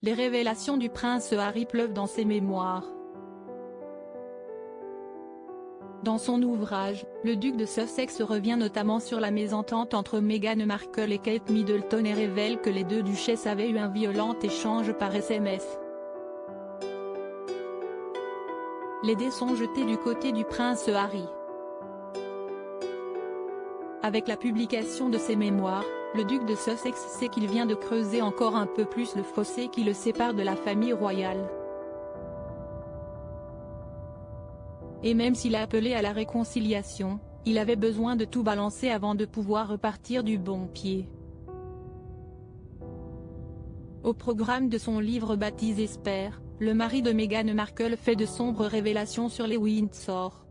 Les révélations du prince Harry pleuvent dans ses mémoires. Dans son ouvrage, le duc de Sussex revient notamment sur la mésentente entre Meghan Markle et Kate Middleton et révèle que les deux duchesses avaient eu un violent échange par SMS. Les dés sont jetés du côté du prince Harry. Avec la publication de ses mémoires, le duc de Sussex sait qu'il vient de creuser encore un peu plus le fossé qui le sépare de la famille royale. Et même s'il a appelé à la réconciliation, il avait besoin de tout balancer avant de pouvoir repartir du bon pied. Au programme de son livre baptisé Spare, le mari de Meghan Markle fait de sombres révélations sur les Windsor.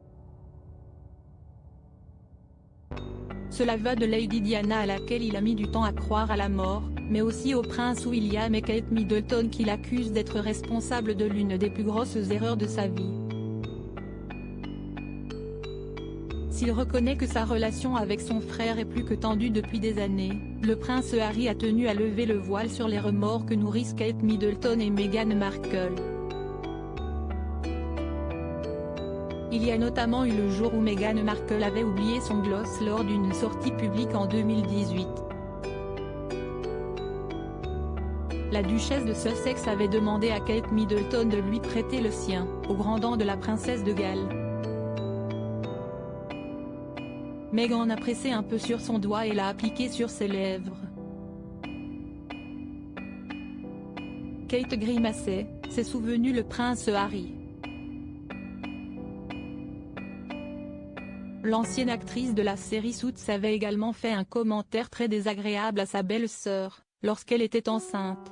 Cela va de Lady Diana à laquelle il a mis du temps à croire à la mort, mais aussi au prince William et Kate Middleton qu'il accuse d'être responsable de l'une des plus grosses erreurs de sa vie. S'il reconnaît que sa relation avec son frère est plus que tendue depuis des années, le prince Harry a tenu à lever le voile sur les remords que nourrissent Kate Middleton et Meghan Markle. Il y a notamment eu le jour où Meghan Markle avait oublié son gloss lors d'une sortie publique en 2018. La duchesse de Sussex avait demandé à Kate Middleton de lui prêter le sien, au grand dam de la princesse de Galles. Meghan a pressé un peu sur son doigt et l'a appliqué sur ses lèvres. Kate grimaçait, s'est souvenu le prince Harry. L'ancienne actrice de la série Suits avait également fait un commentaire très désagréable à sa belle-sœur, lorsqu'elle était enceinte.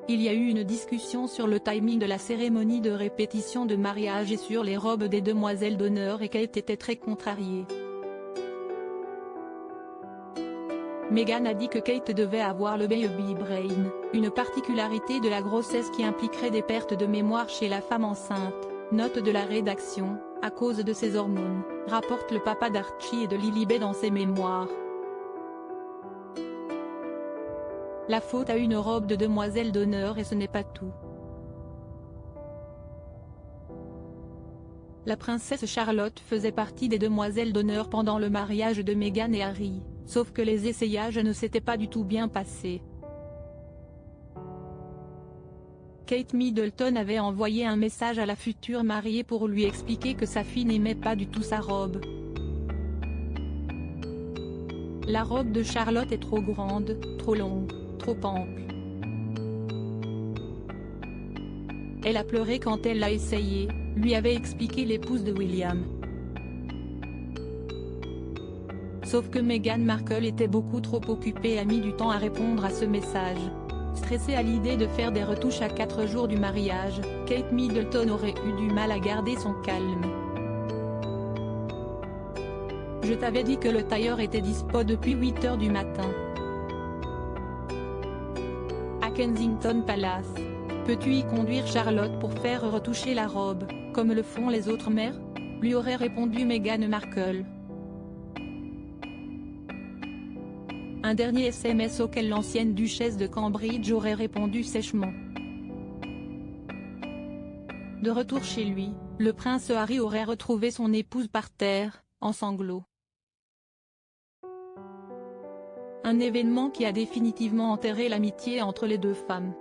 Il y a eu une discussion sur le timing de la cérémonie de répétition de mariage et sur les robes des demoiselles d'honneur et Kate était très contrariée. Meghan a dit que Kate devait avoir le baby brain, une particularité de la grossesse qui impliquerait des pertes de mémoire chez la femme enceinte, note de la rédaction, à cause de ses hormones, rapporte le papa d'Archie et de Lilibet dans ses mémoires. La faute a une robe de demoiselle d'honneur et ce n'est pas tout. La princesse Charlotte faisait partie des demoiselles d'honneur pendant le mariage de Meghan et Harry, sauf que les essayages ne s'étaient pas du tout bien passés. Kate Middleton avait envoyé un message à la future mariée pour lui expliquer que sa fille n'aimait pas du tout sa robe. La robe de Charlotte est trop grande, trop longue, trop ample. Elle a pleuré quand elle l'a essayé, lui avait expliqué l'épouse de William. Sauf que Meghan Markle était beaucoup trop occupée et a mis du temps à répondre à ce message. Stressée à l'idée de faire des retouches à 4 jours du mariage, Kate Middleton aurait eu du mal à garder son calme. Je t'avais dit que le tailleur était dispo depuis 8 h du matin. À Kensington Palace. Peux-tu y conduire Charlotte pour faire retoucher la robe, comme le font les autres mères ? Lui aurait répondu Meghan Markle. Un dernier SMS auquel l'ancienne duchesse de Cambridge aurait répondu sèchement. De retour chez lui, le prince Harry aurait retrouvé son épouse par terre, en sanglots. Un événement qui a définitivement enterré l'amitié entre les deux femmes.